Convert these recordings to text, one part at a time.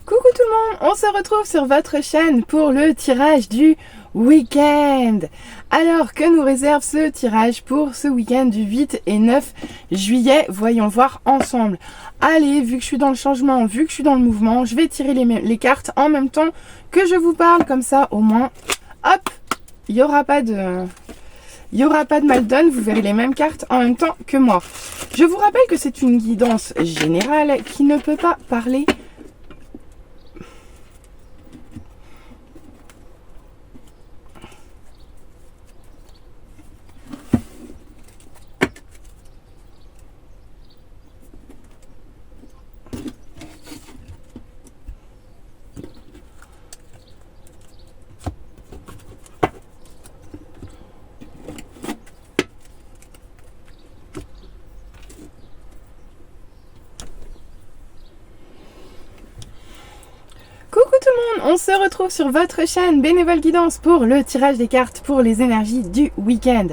Coucou tout le monde, on se retrouve sur votre chaîne pour le tirage du week-end. Alors, que nous réserve ce tirage pour ce week-end du 8 et 9 juillet? Voyons voir ensemble. Allez, vu que je suis dans le changement, vu que je suis dans le mouvement, je vais tirer les cartes en même temps que je vous parle, comme ça au moins, hop, il n'y aura pas de mal donne, vous verrez les mêmes cartes en même temps que moi. Je vous rappelle que c'est une guidance générale qui ne peut pas parler on se retrouve sur votre chaîne Bénévole Guidance pour le tirage des cartes pour les énergies du week-end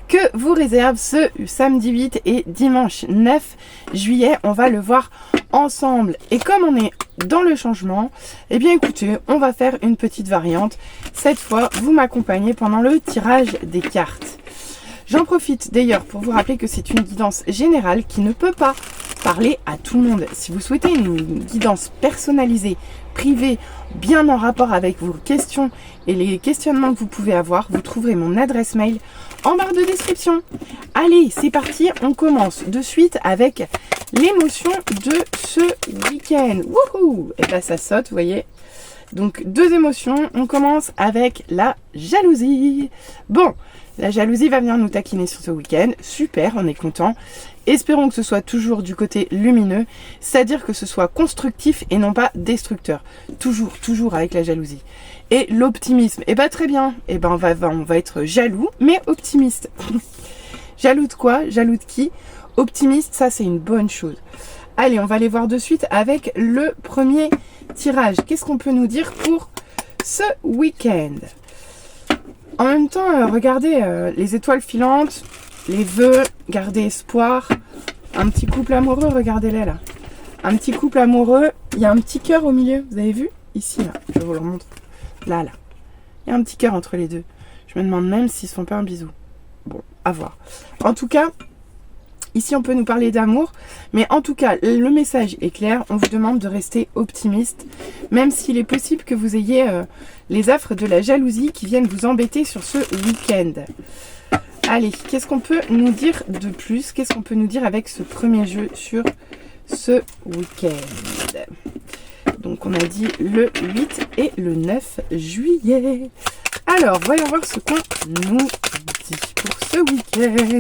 que vous réserve ce samedi 8 et dimanche 9 juillet. On va le voir ensemble. Et comme on est dans le changement, eh bien écoutez, on va faire une petite variante. Cette fois, vous m'accompagnez pendant le tirage des cartes. J'en profite d'ailleurs pour vous rappeler que c'est une guidance générale qui ne peut pas parler à tout le monde. Si vous souhaitez une guidance personnalisée, privée, bien en rapport avec vos questions et les questionnements que vous pouvez avoir, vous trouverez mon adresse mail en barre de description. Allez, c'est parti, on commence de suite avec l'émotion de ce week-end. Wouhou! Et là ça saute, vous voyez. Donc deux émotions, on commence avec la jalousie. Bon, la jalousie va venir nous taquiner sur ce week-end. Super, on est content. Espérons que ce soit toujours du côté lumineux, c'est-à-dire que ce soit constructif et non pas destructeur. Toujours avec la jalousie. Et l'optimisme, eh ben très bien. Eh ben on va être jaloux, mais optimiste. Jaloux de quoi? Jaloux de qui? Optimiste, ça c'est une bonne chose. Allez, on va aller voir de suite avec le premier tirage. Qu'est-ce qu'on peut nous dire pour ce week-end? En même temps, regardez les étoiles filantes, les vœux, gardez espoir. Un petit couple amoureux, regardez-les là. Un petit couple amoureux, il y a un petit cœur au milieu, vous avez vu? Ici, là, je vous le remontre. Là. Il y a un petit cœur entre les deux. Je me demande même s'ils ne font pas un bisou. Bon, à voir. En tout cas, ici on peut nous parler d'amour, mais en tout cas, le message est clair. On vous demande de rester optimiste, même s'il est possible que vous ayez les affres de la jalousie qui viennent vous embêter sur ce week-end. Allez, qu'est-ce qu'on peut nous dire de plus? Qu'est-ce qu'on peut nous dire avec ce premier jeu sur ce week-end? Donc on a dit le 8 et le 9 juillet. Alors, voyons voir ce qu'on nous dit pour ce week-end.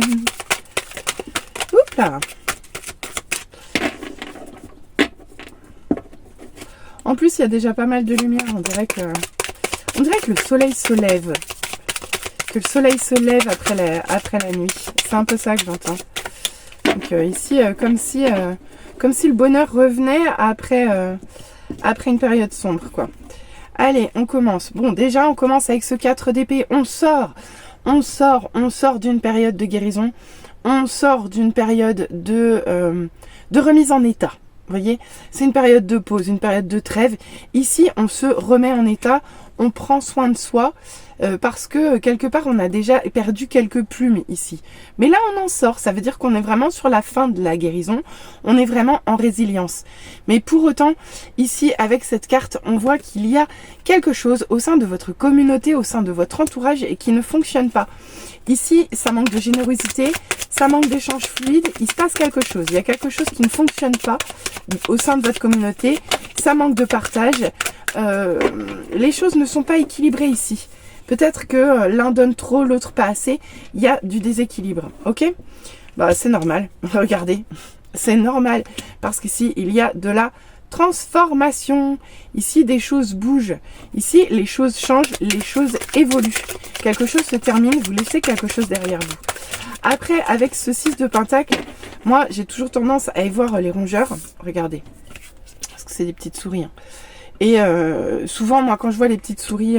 Oups là. En plus, il y a déjà pas mal de lumière. On dirait que le soleil se lève. Que le soleil se lève après la nuit. C'est un peu ça que j'entends. Donc ici, comme si le bonheur revenait après une période sombre, quoi. Allez, on commence. Bon, déjà, on commence avec ce 4 d'épée. On sort d'une période de guérison. On sort d'une période de remise en état. Vous voyez, c'est une période de pause, une période de trêve. Ici, on se remet en état, on prend soin de soi parce que quelque part, on a déjà perdu quelques plumes ici. Mais là, on en sort. Ça veut dire qu'on est vraiment sur la fin de la guérison. On est vraiment en résilience. Mais pour autant, ici, avec cette carte, on voit qu'il y a quelque chose au sein de votre communauté, au sein de votre entourage et qui ne fonctionne pas. Ici, ça manque de générosité, ça manque d'échange fluide, il se passe quelque chose. Il y a quelque chose qui ne fonctionne pas au sein de votre communauté, ça manque de partage. Les choses ne sont pas équilibrées ici. Peut-être que l'un donne trop, l'autre pas assez. Il y a du déséquilibre, ok? Bah, c'est normal, regardez, c'est normal. Parce qu'ici, il y a de la transformation. Ici, des choses bougent. Ici, les choses changent, les choses évoluent. Quelque chose se termine, vous laissez quelque chose derrière vous. Après, avec ce 6 de pentacle, moi, j'ai toujours tendance à y voir les rongeurs. Regardez, parce que c'est des petites souris. Hein. Et souvent, moi, quand je vois les petites souris,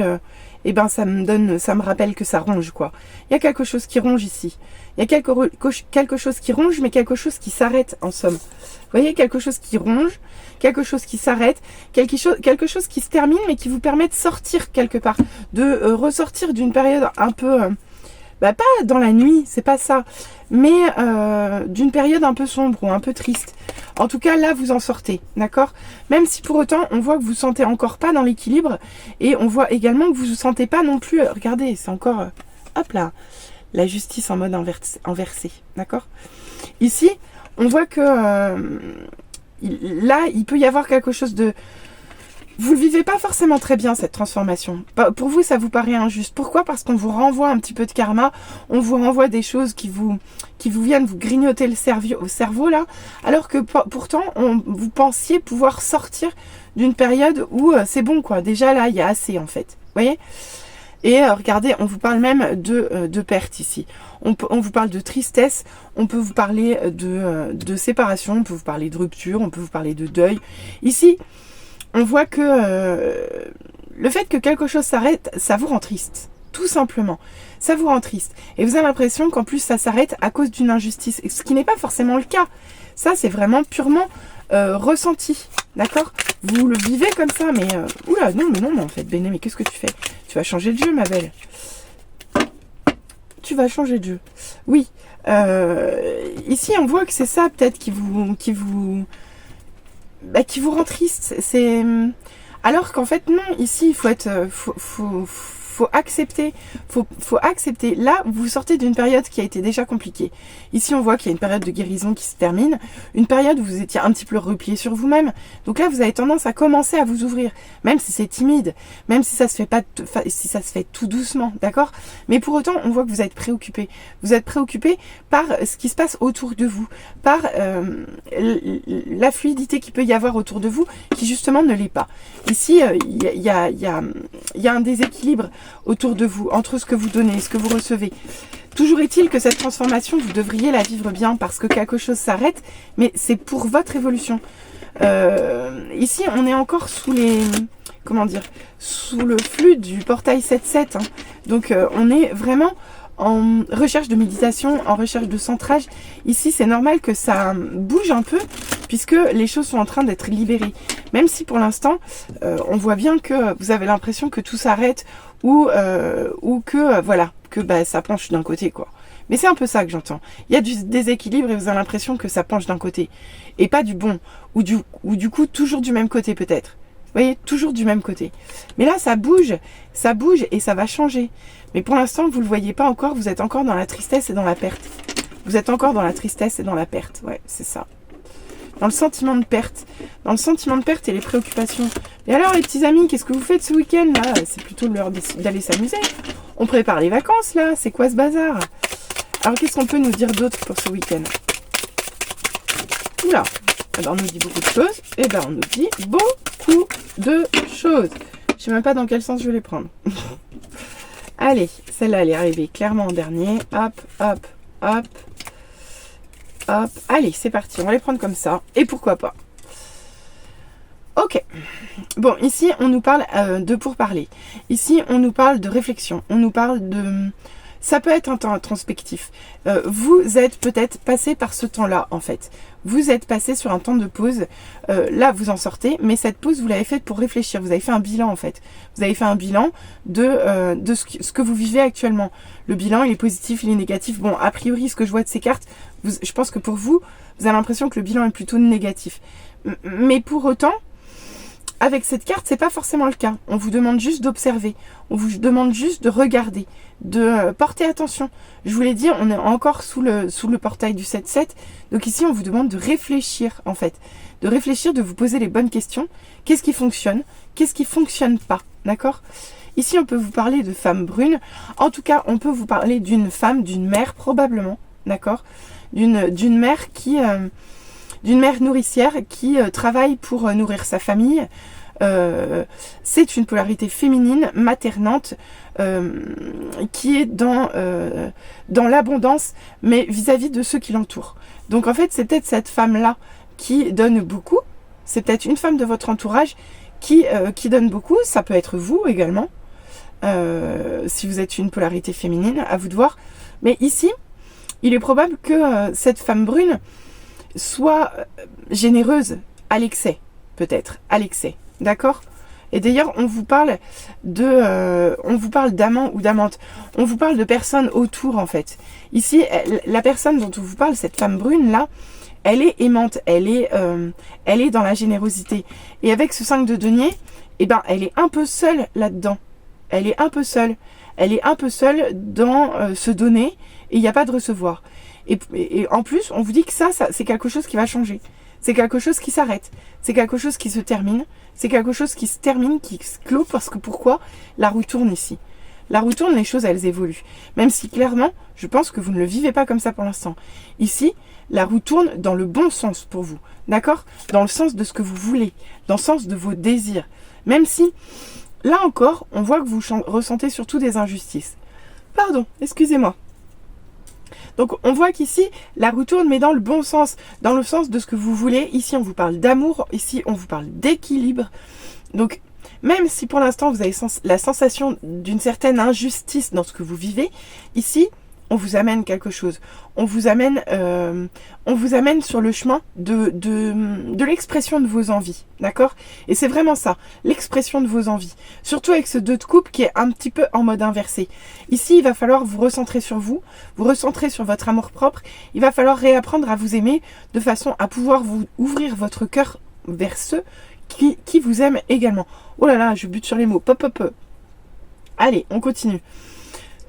eh ben, ça me rappelle que ça ronge, quoi. Il y a quelque chose qui ronge ici. Il y a quelque chose qui ronge, mais quelque chose qui s'arrête, en somme. Vous voyez, quelque chose qui ronge, quelque chose qui s'arrête, quelque chose qui se termine, mais qui vous permet de sortir quelque part, de ressortir d'une période un peu... pas dans la nuit, c'est pas ça, mais d'une période un peu sombre ou un peu triste. En tout cas, là, vous en sortez, d'accord? Même si pour autant, on voit que vous ne sentez encore pas dans l'équilibre, et on voit également que vous ne vous sentez pas non plus... regardez, c'est encore... hop là, la justice en mode inversé, d'accord? Ici, on voit que là, il peut y avoir quelque chose de... Vous ne le vivez pas forcément très bien, cette transformation. Pour vous, ça vous paraît injuste. Pourquoi? Parce qu'on vous renvoie un petit peu de karma, on vous renvoie des choses qui vous viennent vous grignoter le cerveau là, alors que pourtant, vous pensiez pouvoir sortir d'une période où c'est bon, quoi. Déjà là, il y a assez, en fait. Vous voyez? Et regardez, on vous parle même de perte ici. On vous parle de tristesse, on peut vous parler de séparation, on peut vous parler de rupture, on peut vous parler de deuil. Ici, on voit que le fait que quelque chose s'arrête, ça vous rend triste. Tout simplement. Ça vous rend triste. Et vous avez l'impression qu'en plus ça s'arrête à cause d'une injustice. Ce qui n'est pas forcément le cas. Ça, c'est vraiment purement ressenti. D'accord? Vous le vivez comme ça, mais... oula, non, mais en fait, Béné, mais qu'est-ce que tu fais? Tu vas changer de jeu, ma belle. Tu vas changer de jeu. Oui. Ici, on voit que c'est ça, peut-être, qui vous rend triste. C'est alors qu'en fait non, ici il faut être faut accepter, faut accepter. Là, vous sortez d'une période qui a été déjà compliquée. Ici, on voit qu'il y a une période de guérison qui se termine, une période où vous étiez un petit peu replié sur vous-même. Donc là, vous avez tendance à commencer à vous ouvrir, même si c'est timide, même si ça se fait pas, si ça se fait tout doucement, d'accord? Mais pour autant, on voit que vous êtes préoccupé. Vous êtes préoccupé par ce qui se passe autour de vous, par la fluidité qu'il peut y avoir autour de vous, qui justement ne l'est pas. Ici, il y a un déséquilibre autour de vous, entre ce que vous donnez et ce que vous recevez. Toujours est-il que cette transformation, vous devriez la vivre bien parce que quelque chose s'arrête, mais c'est pour votre évolution. Ici, on est encore sous les... Comment dire? Sous le flux du portail 7-7. Hein. Donc, on est vraiment en recherche de méditation, en recherche de centrage. Ici, c'est normal que ça bouge un peu puisque les choses sont en train d'être libérées. Même si pour l'instant, on voit bien que vous avez l'impression que tout s'arrête ou que, voilà, que ça penche d'un côté, quoi. Mais c'est un peu ça que j'entends. Il y a du déséquilibre et vous avez l'impression que ça penche d'un côté. Et pas du bon. Ou du coup, toujours du même côté peut-être. Vous voyez, toujours du même côté. Mais là, ça bouge et ça va changer. Mais pour l'instant, vous ne le voyez pas encore, vous êtes encore dans la tristesse et dans la perte. Vous êtes encore dans la tristesse et dans la perte. Ouais, c'est ça. Dans le sentiment de perte. Dans le sentiment de perte et les préoccupations. Et alors, les petits amis, qu'est-ce que vous faites ce week-end, là? C'est plutôt l'heure d'aller s'amuser. On prépare les vacances, là. C'est quoi ce bazar? Alors, qu'est-ce qu'on peut nous dire d'autre pour ce week-end? Oula. Alors, on nous dit beaucoup de choses. Eh ben, on nous dit beaucoup de choses. Je sais même pas dans quel sens je vais les prendre. Allez, celle-là, elle est arrivée clairement en dernier. Hop, hop, hop. Hop. Allez, c'est parti. On va les prendre comme ça. Et pourquoi pas. Ok. Bon, ici, on nous parle de pourparler. Ici, on nous parle de réflexion. On nous parle de... Ça peut être un temps introspectif. Vous êtes peut-être passé par ce temps-là, en fait. Vous êtes passé sur un temps de pause. Là, vous en sortez, mais cette pause, vous l'avez faite pour réfléchir. Vous avez fait un bilan, en fait. Vous avez fait un bilan de ce que vous vivez actuellement. Le bilan, il est positif, il est négatif. Bon, a priori, ce que je vois de ces cartes, je pense que pour vous, vous avez l'impression que le bilan est plutôt négatif. Mais pour autant... Avec cette carte, c'est pas forcément le cas. On vous demande juste d'observer. On vous demande juste de regarder, de porter attention. Je vous l'ai dit, on est encore sous le portail du 7-7. Donc ici, on vous demande de réfléchir, en fait. De réfléchir, de vous poser les bonnes questions. Qu'est-ce qui fonctionne? Qu'est-ce qui fonctionne pas? D'accord? Ici, on peut vous parler de femme brune. En tout cas, on peut vous parler d'une femme, d'une mère, probablement. D'accord? D'une mère qui... d'une mère nourricière qui travaille pour nourrir sa famille. C'est une polarité féminine, maternante, qui est dans l'abondance, mais vis-à-vis de ceux qui l'entourent. Donc en fait, c'est peut-être cette femme-là qui donne beaucoup. C'est peut-être une femme de votre entourage qui donne beaucoup. Ça peut être vous également, si vous êtes une polarité féminine, à vous de voir. Mais ici, il est probable que cette femme brune soit généreuse à l'excès, peut-être, à l'excès, d'accord ? Et d'ailleurs, on vous parle d'amant ou d'amante. On vous parle de personnes autour, en fait. Ici, la personne dont on vous parle, cette femme brune là, elle est aimante, elle est dans la générosité. Et avec ce 5 de denier, eh ben, elle est un peu seule là-dedans. Elle est un peu seule. Elle est un peu seule dans se donner et il n'y a pas de recevoir. Et en plus, on vous dit que ça c'est quelque chose qui va changer. C'est quelque chose qui s'arrête. C'est quelque chose qui se termine. C'est quelque chose qui se termine, qui se clôt, parce que pourquoi ? La roue tourne ici. La roue tourne, les choses, elles évoluent. Même si, clairement, je pense que vous ne le vivez pas comme ça pour l'instant. Ici, la roue tourne dans le bon sens pour vous. D'accord ? Dans le sens de ce que vous voulez. Dans le sens de vos désirs. Même si, là encore, on voit que vous ressentez surtout des injustices. Pardon, excusez-moi. Donc on voit qu'ici, la roue tourne, mais dans le bon sens, dans le sens de ce que vous voulez. Ici, on vous parle d'amour, ici, on vous parle d'équilibre. Donc, même si pour l'instant, vous avez la sensation d'une certaine injustice dans ce que vous vivez, ici, on vous amène quelque chose. On vous amène sur le chemin de l'expression de vos envies, d'accord ? Et c'est vraiment ça, l'expression de vos envies. Surtout avec ce 2 de coupe qui est un petit peu en mode inversé. Ici, il va falloir vous recentrer sur vous recentrer sur votre amour-propre. Il va falloir réapprendre à vous aimer de façon à pouvoir vous ouvrir votre cœur vers ceux qui vous aiment également. Oh là là, je bute sur les mots. Pop, pop, pop. Allez, on continue.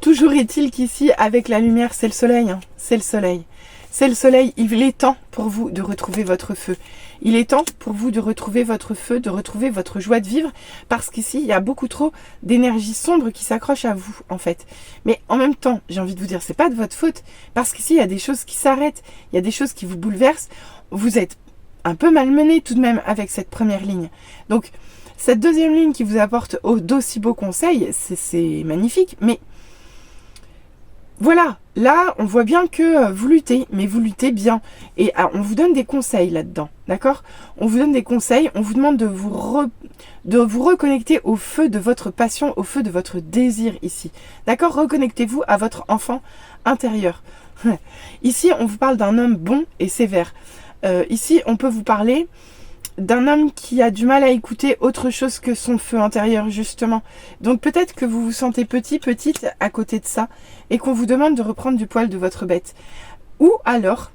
Toujours est-il qu'ici, avec la lumière, c'est le soleil. Hein. C'est le soleil. C'est le soleil. Il est temps pour vous de retrouver votre feu. Il est temps pour vous de retrouver votre feu, de retrouver votre joie de vivre. Parce qu'ici, il y a beaucoup trop d'énergie sombre qui s'accroche à vous, en fait. Mais en même temps, j'ai envie de vous dire, c'est pas de votre faute. Parce qu'ici, il y a des choses qui s'arrêtent. Il y a des choses qui vous bouleversent. Vous êtes un peu malmené tout de même avec cette première ligne. Donc, cette deuxième ligne qui vous apporte d'aussi beaux conseils, c'est magnifique. Mais voilà, là, on voit bien que vous luttez, mais vous luttez bien. Et on vous donne des conseils là-dedans, d'accord ? On vous donne des conseils, on vous demande de vous reconnecter au feu de votre passion, au feu de votre désir ici. D'accord ? Reconnectez-vous à votre enfant intérieur. Ici, on vous parle d'un homme bon et sévère. Ici, on peut vous parler d'un homme qui a du mal à écouter autre chose que son feu intérieur, justement. Donc peut-être que vous vous sentez petite à côté de ça et qu'on vous demande de reprendre du poil de votre bête. Ou alors,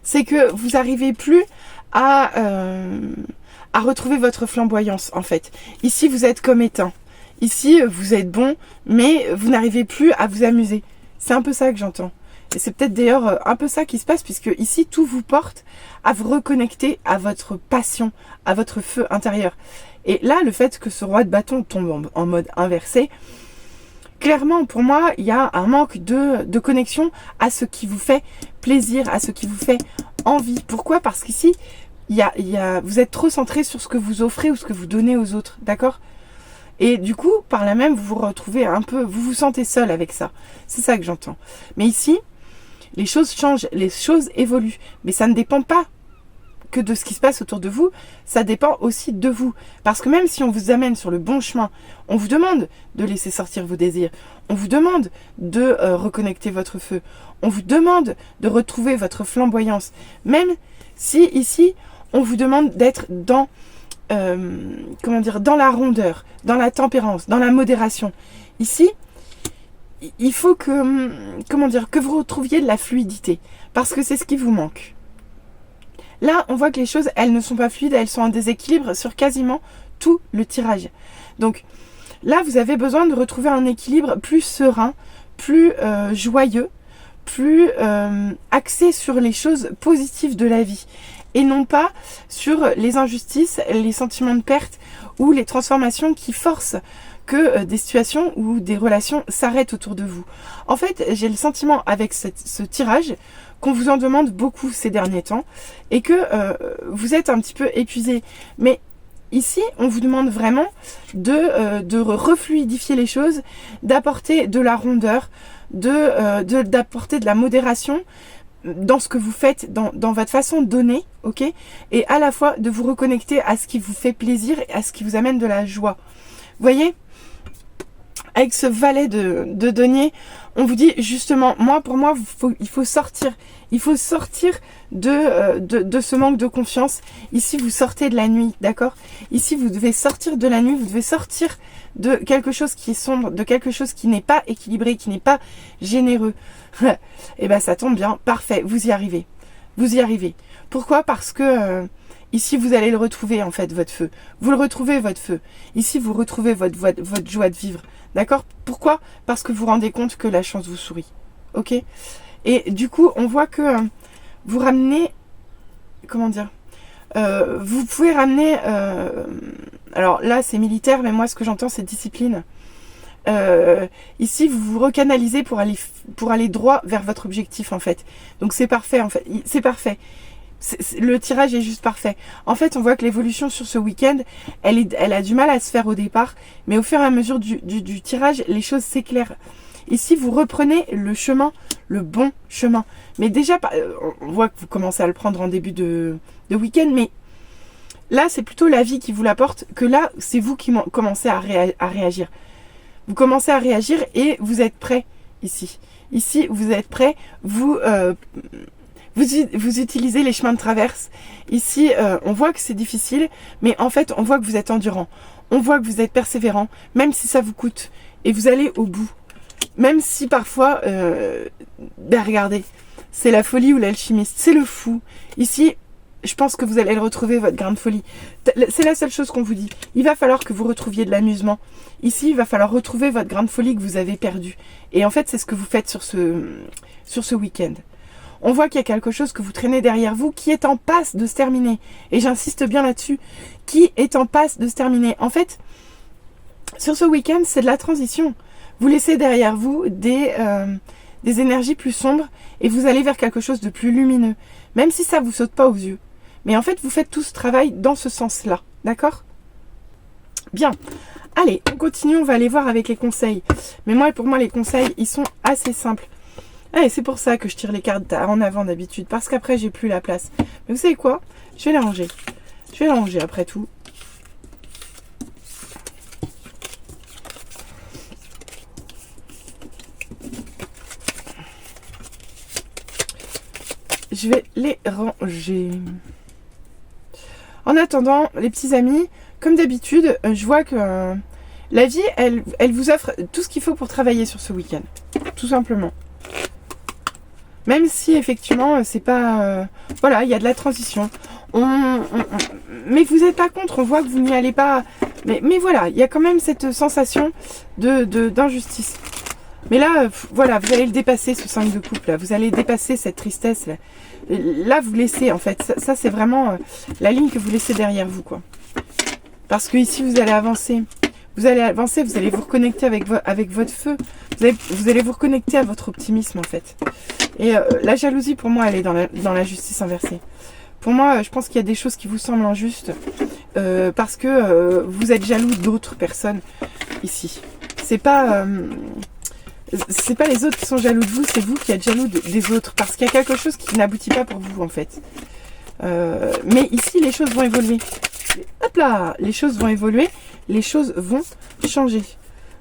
c'est que vous n'arrivez plus à retrouver votre flamboyance, en fait. Ici, vous êtes comme éteint. Ici, vous êtes bon, mais vous n'arrivez plus à vous amuser. C'est un peu ça que j'entends. Et c'est peut-être d'ailleurs un peu ça qui se passe, puisque ici, tout vous porte à vous reconnecter à votre passion, à votre feu intérieur. Et là, le fait que ce roi de bâton tombe en mode inversé, clairement, pour moi, il y a un manque de connexion à ce qui vous fait plaisir, à ce qui vous fait envie. Pourquoi ? Parce qu'ici, vous êtes trop centré sur ce que vous offrez ou ce que vous donnez aux autres, d'accord ? Et du coup, par là même, vous vous retrouvez un peu, vous vous sentez seul avec ça. C'est ça que j'entends. Mais ici, les choses changent, les choses évoluent. Mais ça ne dépend pas que de ce qui se passe autour de vous, ça dépend aussi de vous. Parce que même si on vous amène sur le bon chemin, on vous demande de laisser sortir vos désirs, on vous demande de reconnecter votre feu, on vous demande de retrouver votre flamboyance. Même si ici, on vous demande d'être dans la rondeur, dans la tempérance, dans la modération. Ici, il faut que vous retrouviez de la fluidité, parce que c'est ce qui vous manque. Là, on voit que les choses, elles ne sont pas fluides, elles sont en déséquilibre sur quasiment tout le tirage. Donc là, vous avez besoin de retrouver un équilibre plus serein, plus joyeux, plus axé sur les choses positives de la vie. Et non pas sur les injustices, les sentiments de perte ou les transformations qui forcent que des situations ou des relations s'arrêtent autour de vous. En fait, j'ai le sentiment avec ce tirage qu'on vous en demande beaucoup ces derniers temps et que vous êtes un petit peu épuisé. Mais ici, on vous demande vraiment de refluidifier les choses, d'apporter de la rondeur, d'apporter de la modération, dans ce que vous faites, dans votre façon de donner, ok, et à la fois de vous reconnecter à ce qui vous fait plaisir et à ce qui vous amène de la joie. Vous voyez, avec ce valet de denier, on vous dit justement, pour moi, il faut sortir. Il faut sortir de ce manque de confiance. Ici, vous sortez de la nuit, d'accord? Ici, vous devez sortir de la nuit, vous devez sortir de quelque chose qui est sombre, de quelque chose qui n'est pas équilibré, qui n'est pas généreux. Et ben, ça tombe bien, parfait, vous y arrivez. Vous y arrivez. Pourquoi? Parce que ici, vous allez le retrouver, en fait, votre feu. Vous le retrouvez, votre feu. Ici, vous retrouvez votre joie de vivre. D'accord? Pourquoi? Parce que vous vous rendez compte que la chance vous sourit. Ok? Et du coup, on voit que vous ramenez... Comment dire? Vous pouvez ramener... alors là, c'est militaire, mais moi, ce que j'entends, c'est discipline. Ici, vous vous recanalisez pour aller droit vers votre objectif, en fait. Donc, c'est parfait, en fait. C'est parfait. Le tirage est juste parfait. En fait, on voit que l'évolution sur ce week-end, elle a du mal à se faire au départ, mais au fur et à mesure du tirage, les choses s'éclairent. Ici, vous reprenez le chemin, le bon chemin. Mais déjà, on voit que vous commencez à le prendre en début de week-end, mais là, c'est plutôt la vie qui vous l'apporte, que là, c'est vous qui commencez à réagir. Vous commencez à réagir et vous êtes prêt ici. Ici, vous êtes prêt, vous utilisez les chemins de traverse. Ici, on voit que c'est difficile, mais en fait, on voit que vous êtes endurant. On voit que vous êtes persévérant, même si ça vous coûte. Et vous allez au bout. Même si parfois, regardez, c'est la folie ou l'alchimiste, c'est le fou. Ici, je pense que vous allez retrouver votre grain de folie. C'est la seule chose qu'on vous dit. Il va falloir que vous retrouviez de l'amusement. Ici, il va falloir retrouver votre grain de folie que vous avez perdu. Et en fait, c'est ce que vous faites sur ce week-end. On voit qu'il y a quelque chose que vous traînez derrière vous qui est en passe de se terminer. Et j'insiste bien là-dessus. Qui est en passe de se terminer. En fait, sur ce week-end, c'est de la transition. Vous laissez derrière vous des énergies plus sombres et vous allez vers quelque chose de plus lumineux. Même si ça ne vous saute pas aux yeux. Mais en fait, vous faites tout ce travail dans ce sens-là. D'accord? Bien. Allez, on continue, on va aller voir avec les conseils. Mais pour moi, les conseils, ils sont assez simples. Et c'est pour ça que je tire les cartes en avant d'habitude. Parce qu'après, j'ai plus la place. Mais vous savez quoi? Je vais les ranger. Je vais les ranger après tout. Je vais les ranger. En attendant, les petits amis, comme d'habitude, je vois que la vie, elle vous offre tout ce qu'il faut pour travailler sur ce week-end. Tout simplement. Même si, effectivement, c'est pas... voilà, il y a de la transition. Mais vous n'êtes pas contre, on voit que vous n'y allez pas... Mais voilà, il y a quand même cette sensation d'injustice. Mais là, voilà, vous allez le dépasser, ce 5 de coupe, là. Vous allez dépasser cette tristesse, là. Là, vous laissez, en fait. Ça c'est vraiment la ligne que vous laissez derrière vous, quoi. Parce que ici, vous allez avancer. Vous allez avancer, vous allez vous reconnecter avec votre feu. Vous allez vous reconnecter à votre optimisme, en fait. Et la jalousie, pour moi, elle est dans la justice inversée. Pour moi, je pense qu'il y a des choses qui vous semblent injustes. Parce que vous êtes jaloux d'autres personnes, ici. C'est pas les autres qui sont jaloux de vous, c'est vous qui êtes jaloux des autres. Parce qu'il y a quelque chose qui n'aboutit pas pour vous, en fait. Mais ici, les choses vont évoluer. Hop là, les choses vont évoluer. Les choses vont changer.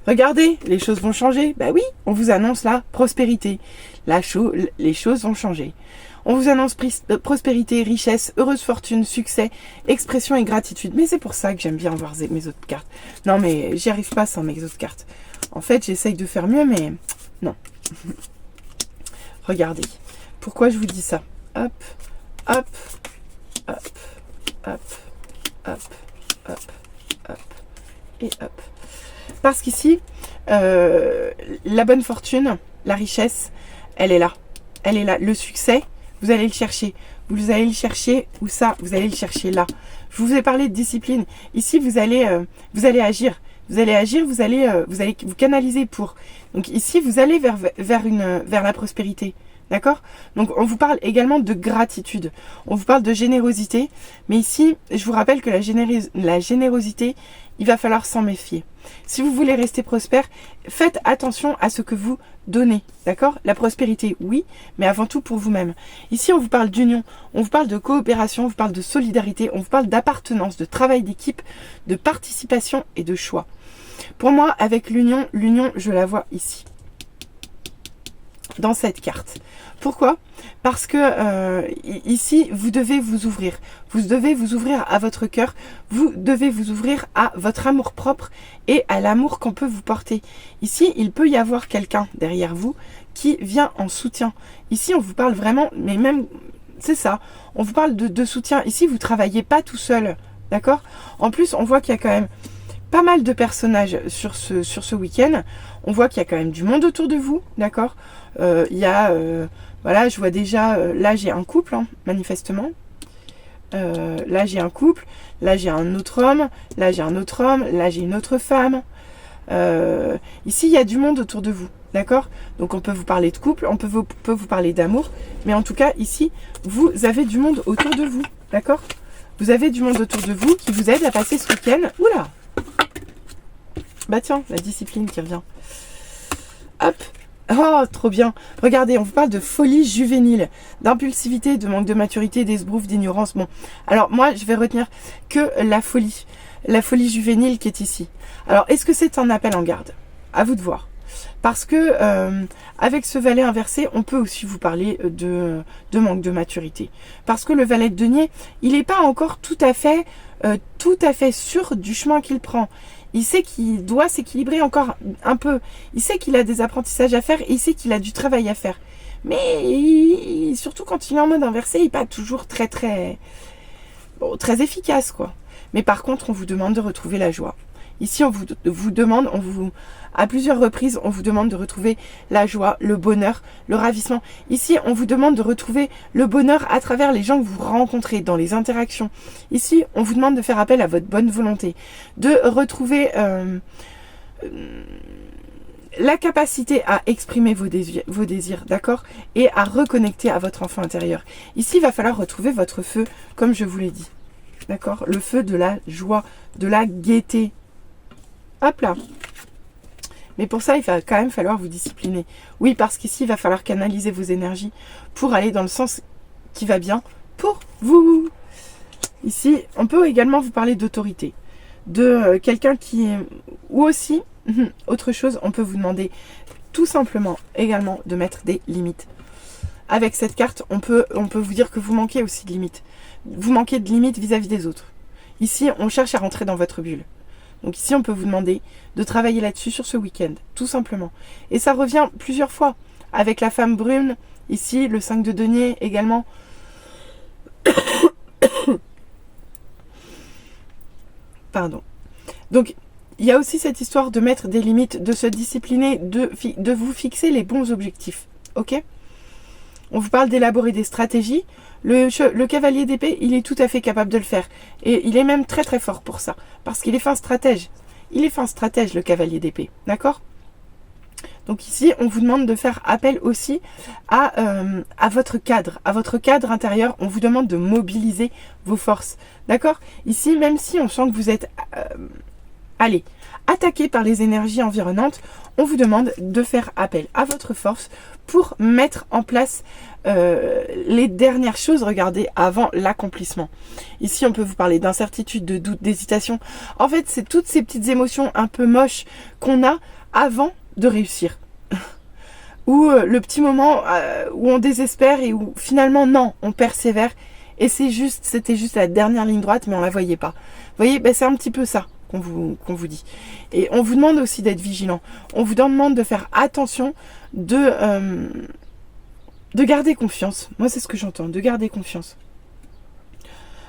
Regardez, les choses vont changer. Bah oui, on vous annonce la prospérité. Les choses vont changer. On vous annonce prospérité, richesse, heureuse fortune, succès, expression et gratitude. Mais c'est pour ça que j'aime bien voir mes autres cartes. Non, mais j'y arrive pas sans mes autres cartes. En fait, j'essaye de faire mieux, mais non. Regardez. Pourquoi je vous dis ça? Hop, hop, hop, hop, hop, hop, hop, et hop. Parce qu'ici, la bonne fortune, la richesse, elle est là. Elle est là. Le succès, vous allez le chercher. Vous allez le chercher où ça? Vous allez le chercher là. Je vous ai parlé de discipline. Ici, vous allez agir. Vous allez agir, vous allez vous canaliser pour. Donc ici, vous allez vers la prospérité. D'accord? Donc on vous parle également de gratitude, on vous parle de générosité, mais ici, je vous rappelle que la générosité, il va falloir s'en méfier. Si vous voulez rester prospère, faites attention à ce que vous donnez, d'accord? La prospérité, oui, mais avant tout pour vous-même. Ici, on vous parle d'union, on vous parle de coopération, on vous parle de solidarité, on vous parle d'appartenance, de travail d'équipe, de participation et de choix. Pour moi, avec l'union, je la vois ici, dans cette carte. Pourquoi? Parce que ici, vous devez vous ouvrir. Vous devez vous ouvrir à votre cœur. Vous devez vous ouvrir à votre amour propre et à l'amour qu'on peut vous porter. Ici, il peut y avoir quelqu'un derrière vous qui vient en soutien. Ici, on vous parle vraiment, mais même, c'est ça, on vous parle de soutien. Ici, vous ne travaillez pas tout seul, d'accord? En plus, on voit qu'il y a quand même pas mal de personnages sur ce week-end. On voit qu'il y a quand même du monde autour de vous, d'accord? Il y a... voilà, je vois déjà, là j'ai un couple, hein, manifestement. Là j'ai un couple, là j'ai un autre homme, là j'ai un autre homme, là j'ai une autre femme. Ici il y a du monde autour de vous, d'accord? Donc on peut vous parler de couple, on peut vous parler d'amour, mais en tout cas ici, vous avez du monde autour de vous, d'accord? Vous avez du monde autour de vous qui vous aide à passer ce week-end. Oula! Bah tiens, la discipline qui revient. Hop! Oh, trop bien. Regardez, on vous parle de folie juvénile, d'impulsivité, de manque de maturité, d'esbrouf, d'ignorance. Bon, alors moi, je vais retenir que la folie juvénile qui est ici. Alors, est-ce que c'est un appel en garde? À vous de voir. Parce que avec ce valet inversé, on peut aussi vous parler de manque de maturité. Parce que le valet de denier, il n'est pas encore tout à fait sûr du chemin qu'il prend. Il sait qu'il doit s'équilibrer encore un peu. Il sait qu'il a des apprentissages à faire et il sait qu'il a du travail à faire. Mais surtout quand il est en mode inversé, il n'est pas toujours très efficace, quoi. Mais par contre, on vous demande de retrouver la joie. Ici, on vous demande, à plusieurs reprises, on vous demande de retrouver la joie, le bonheur, le ravissement. Ici, on vous demande de retrouver le bonheur à travers les gens que vous rencontrez, dans les interactions. Ici, on vous demande de faire appel à votre bonne volonté, de retrouver la capacité à exprimer vos désirs, d'accord? Et à reconnecter à votre enfant intérieur. Ici, il va falloir retrouver votre feu, comme je vous l'ai dit. D'accord? Le feu de la joie, de la gaieté. Hop là. Mais pour ça, il va quand même falloir vous discipliner. Oui, parce qu'ici, il va falloir canaliser vos énergies pour aller dans le sens qui va bien pour vous. Ici, on peut également vous parler d'autorité. De quelqu'un qui... Ou aussi, autre chose, on peut vous demander tout simplement également de mettre des limites. Avec cette carte, on peut vous dire que vous manquez aussi de limites. Vous manquez de limites vis-à-vis des autres. Ici, on cherche à rentrer dans votre bulle. Donc ici, on peut vous demander de travailler là-dessus sur ce week-end, tout simplement. Et ça revient plusieurs fois. Avec la femme brune, ici, le 5 de denier également. Pardon. Donc, il y a aussi cette histoire de mettre des limites, de se discipliner, de vous fixer les bons objectifs. Ok ? On vous parle d'élaborer des stratégies. Le cavalier d'épée, il est tout à fait capable de le faire. Et il est même très très fort pour ça. Parce qu'il est fin stratège. Il est fin stratège, le cavalier d'épée. D'accord? Donc ici, on vous demande de faire appel aussi à votre cadre. À votre cadre intérieur, on vous demande de mobiliser vos forces. D'accord? Ici, même si on sent que vous êtes... attaqué par les énergies environnantes, on vous demande de faire appel à votre force pour mettre en place les dernières choses, regardez, avant l'accomplissement. Ici, on peut vous parler d'incertitude, de doute, d'hésitation. En fait, c'est toutes ces petites émotions un peu moches qu'on a avant de réussir. Ou le petit moment où on désespère et où finalement, non, on persévère. Et c'était juste la dernière ligne droite, mais on la voyait pas. Vous voyez, c'est un petit peu ça qu'on vous dit. Et on vous demande aussi d'être vigilant. On vous demande de faire attention, de garder confiance. Moi, c'est ce que j'entends, de garder confiance.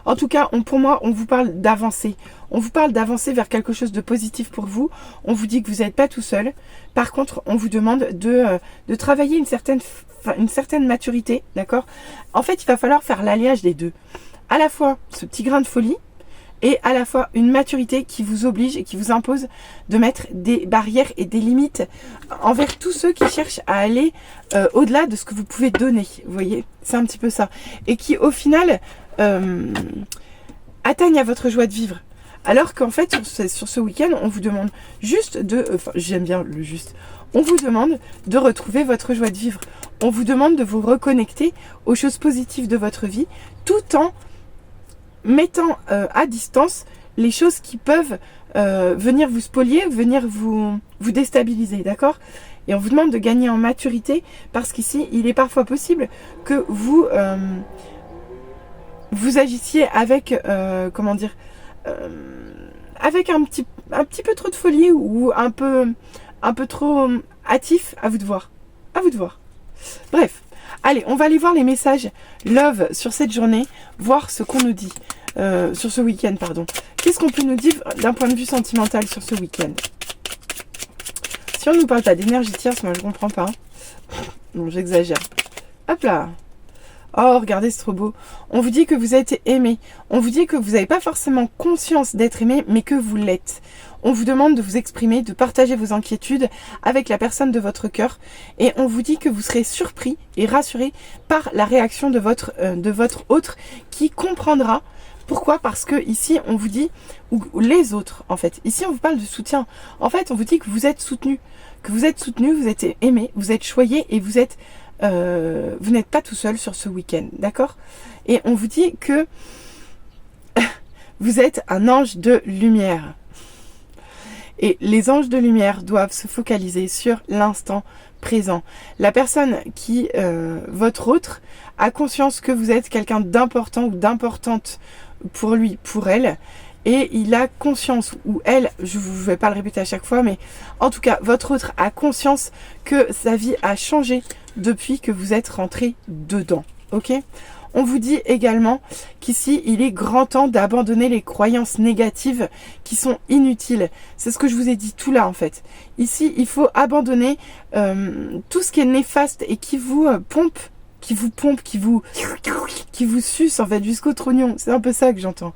En tout cas, pour moi, on vous parle d'avancer. On vous parle d'avancer vers quelque chose de positif pour vous. On vous dit que vous n'êtes pas tout seul. Par contre, on vous demande de travailler une certaine maturité, d'accord? En fait, il va falloir faire l'alliage des deux. À la fois, ce petit grain de folie, et à la fois une maturité qui vous oblige et qui vous impose de mettre des barrières et des limites envers tous ceux qui cherchent à aller au-delà de ce que vous pouvez donner. Vous voyez, c'est un petit peu ça. Et qui au final atteignent à votre joie de vivre. Alors qu'en fait, sur ce week-end, on vous demande juste de... Enfin, j'aime bien le juste. On vous demande de retrouver votre joie de vivre. On vous demande de vous reconnecter aux choses positives de votre vie, tout en mettant à distance les choses qui peuvent venir vous spolier, venir vous déstabiliser, d'accord? Et on vous demande de gagner en maturité, parce qu'ici, il est parfois possible que vous agissiez avec, comment dire, avec un petit peu trop de folie ou un peu trop hâtif. À vous de voir. À vous de voir. Bref. Allez, on va aller voir les messages love sur cette journée, voir ce qu'on nous dit sur ce week-end, pardon. Qu'est-ce qu'on peut nous dire d'un point de vue sentimental sur ce week-end? Si on ne nous parle pas d'énergie tierce, moi je comprends pas. Non, j'exagère. Hop là. Oh, regardez, c'est trop beau. On vous dit que vous êtes aimé. On vous dit que vous n'avez pas forcément conscience d'être aimé, mais que vous l'êtes. On vous demande de vous exprimer, de partager vos inquiétudes avec la personne de votre cœur. Et on vous dit que vous serez surpris et rassuré par la réaction de votre autre qui comprendra. Pourquoi? Parce que ici, on vous dit, ou les autres, en fait. Ici, on vous parle de soutien. En fait, on vous dit que vous êtes soutenu. Que vous êtes soutenu, vous êtes aimé, vous êtes choyé et vous n'êtes pas tout seul sur ce week-end, d'accord? Et on vous dit que vous êtes un ange de lumière. Et les anges de lumière doivent se focaliser sur l'instant présent. La personne qui, votre autre, a conscience que vous êtes quelqu'un d'important ou d'importante pour lui, pour elle, et il a conscience, ou elle, je ne vais pas le répéter à chaque fois, mais en tout cas, votre autre a conscience que sa vie a changé depuis que vous êtes rentré dedans, ok? On vous dit également qu'ici, il est grand temps d'abandonner les croyances négatives qui sont inutiles. C'est ce que je vous ai dit tout là, en fait. Ici, il faut abandonner tout ce qui est néfaste et qui vous pompe, qui vous suce, en fait, jusqu'au trognon. C'est un peu ça que j'entends.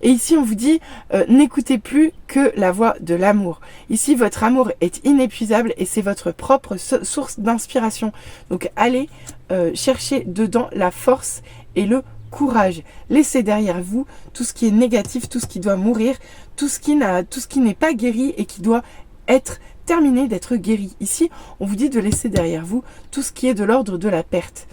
Et ici, on vous dit, n'écoutez plus que la voix de l'amour. Ici, votre amour est inépuisable et c'est votre propre source d'inspiration. Donc, allez chercher dedans la force et le courage. Laissez derrière vous tout ce qui est négatif, tout ce qui doit mourir, tout ce qui n'est pas guéri et qui doit être terminé d'être guéri. Ici, on vous dit de laisser derrière vous tout ce qui est de l'ordre de la perte.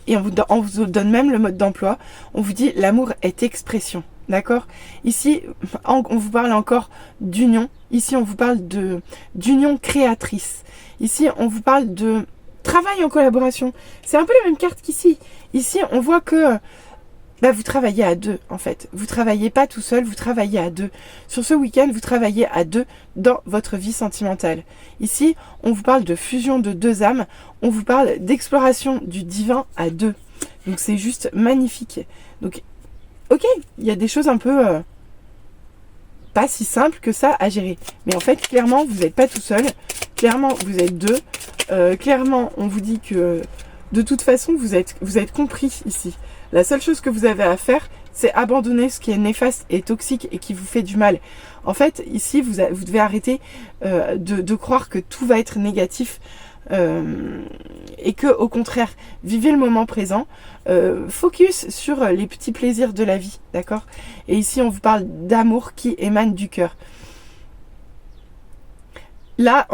Et on vous donne même le mode d'emploi. On vous dit l'amour est expression. D'accord? Ici, on vous parle encore d'union. Ici, on vous parle d'union créatrice. Ici, on vous parle de travail en collaboration. C'est un peu la même carte qu'ici. Ici, on voit que vous travaillez à deux, en fait. Vous travaillez pas tout seul, vous travaillez à deux. Sur ce week-end, vous travaillez à deux dans votre vie sentimentale. Ici, on vous parle de fusion de deux âmes. On vous parle d'exploration du divin à deux. Donc, c'est juste magnifique. Donc, ok, il y a des choses un peu pas si simples que ça à gérer. Mais en fait, clairement, vous n'êtes pas tout seul. Clairement, vous êtes deux. Clairement, on vous dit que de toute façon, vous êtes compris ici. La seule chose que vous avez à faire, c'est abandonner ce qui est néfaste et toxique et qui vous fait du mal. En fait, ici, vous devez arrêter de croire que tout va être négatif et que, au contraire, vivez le moment présent. Focus sur les petits plaisirs de la vie, d'accord? Et ici, on vous parle d'amour qui émane du cœur. Là,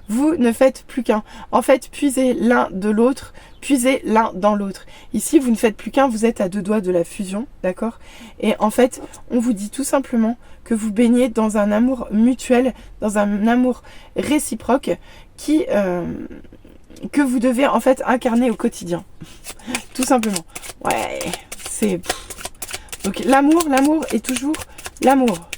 vous ne faites plus qu'un. En fait, puisez l'un de l'autre, puisez l'un dans l'autre. Ici, vous ne faites plus qu'un, vous êtes à deux doigts de la fusion, d'accord? Et en fait, on vous dit tout simplement que vous baignez dans un amour mutuel, dans un amour réciproque que vous devez en fait incarner au quotidien. Tout simplement. Ouais, c'est... Donc l'amour est toujours l'amour.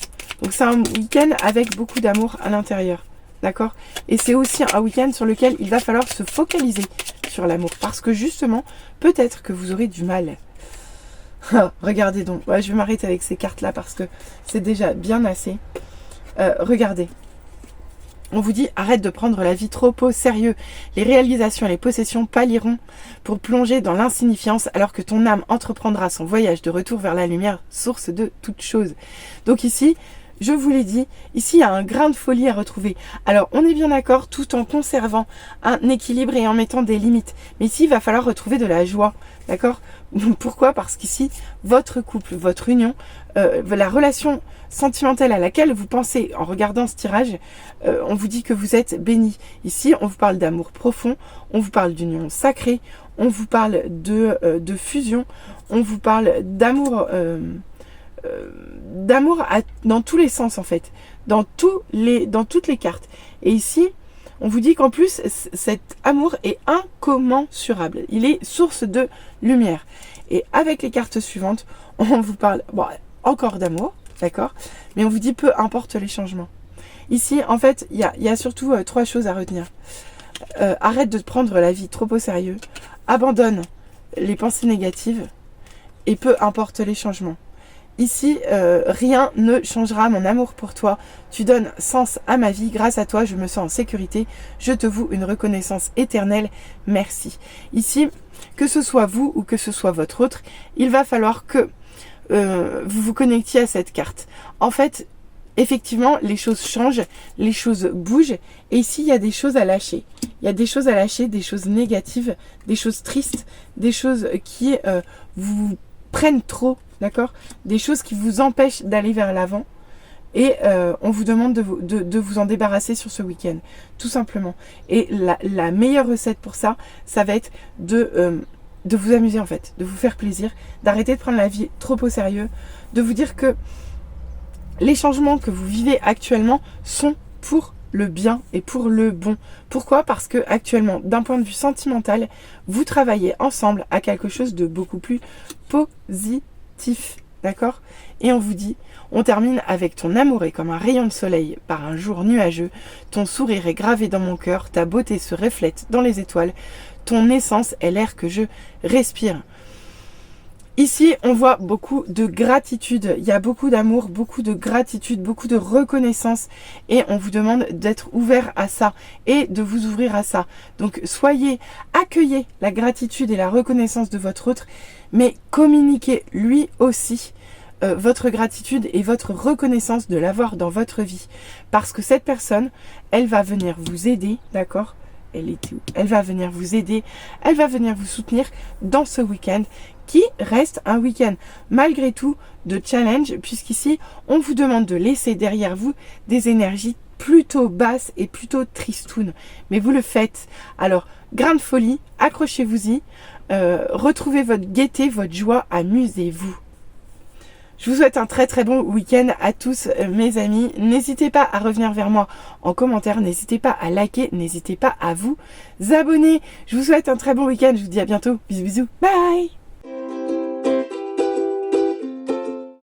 Donc c'est un week-end avec beaucoup d'amour à l'intérieur. D'accord? Et c'est aussi un week-end sur lequel il va falloir se focaliser sur l'amour. Parce que justement, peut-être que vous aurez du mal. Regardez donc. Ouais, je vais m'arrêter avec ces cartes-là parce que c'est déjà bien assez. Regardez. On vous dit arrête de prendre la vie trop au sérieux. Les réalisations et les possessions pâliront pour plonger dans l'insignifiance alors que ton âme entreprendra son voyage de retour vers la lumière, source de toute chose. Donc ici, je vous l'ai dit, ici il y a un grain de folie à retrouver. Alors on est bien d'accord, tout en conservant un équilibre et en mettant des limites. Mais ici il va falloir retrouver de la joie, d'accord? Pourquoi? Parce qu'ici, votre couple, votre union, la relation sentimentale à laquelle vous pensez en regardant ce tirage, on vous dit que vous êtes bénis. Ici, on vous parle d'amour profond, on vous parle d'union sacrée, on vous parle de fusion, on vous parle d'amour dans tous les sens en fait, dans toutes les cartes. Et ici, on vous dit qu'en plus, cet amour est incommensurable. Il est source de lumière. Et avec les cartes suivantes, on vous parle encore d'amour, d'accord? Mais on vous dit peu importe les changements. Ici, en fait, il y a surtout 3 choses à retenir. Arrête de te prendre la vie trop au sérieux. Abandonne les pensées négatives. Et peu importe les changements. Ici, rien ne changera mon amour pour toi. Tu donnes sens à ma vie. Grâce à toi, je me sens en sécurité. Je te voue une reconnaissance éternelle. Merci. Ici, que ce soit vous ou que ce soit votre autre, il va falloir que vous vous connectiez à cette carte. En fait, effectivement, les choses changent, les choses bougent. Et ici, il y a des choses à lâcher. Il y a des choses à lâcher, des choses négatives, des choses tristes, des choses qui vous prennent trop. D'accord? Des choses qui vous empêchent d'aller vers l'avant. Et on vous demande de vous en débarrasser sur ce week-end. Tout simplement. Et la meilleure recette pour ça, ça va être de vous amuser en fait. De vous faire plaisir. D'arrêter de prendre la vie trop au sérieux. De vous dire que les changements que vous vivez actuellement sont pour le bien et pour le bon. Pourquoi? Parce que actuellement, d'un point de vue sentimental, vous travaillez ensemble à quelque chose de beaucoup plus positif. D'accord? Et on vous dit, on termine avec ton amour est comme un rayon de soleil par un jour nuageux, ton sourire est gravé dans mon cœur, ta beauté se reflète dans les étoiles, ton essence est l'air que je respire. Ici, on voit beaucoup de gratitude, il y a beaucoup d'amour, beaucoup de gratitude, beaucoup de reconnaissance et on vous demande d'être ouvert à ça et de vous ouvrir à ça. Donc, accueillez la gratitude et la reconnaissance de votre autre, mais communiquez lui aussi votre gratitude et votre reconnaissance de l'avoir dans votre vie. Parce que cette personne, elle va venir vous aider, d'accord ? Elle va venir vous aider, elle va venir vous soutenir dans ce week-end qui reste un week-end malgré tout de challenge puisqu'ici on vous demande de laisser derrière vous des énergies plutôt basses et plutôt tristounes. Mais vous le faites. Alors, grain de folie, accrochez-vous-y, retrouvez votre gaieté, votre joie, amusez-vous. Je vous souhaite un très très bon week-end à tous mes amis. N'hésitez pas à revenir vers moi en commentaire, n'hésitez pas à liker, n'hésitez pas à vous abonner. Je vous souhaite un très bon week-end, je vous dis à bientôt. Bisous bisous, bye.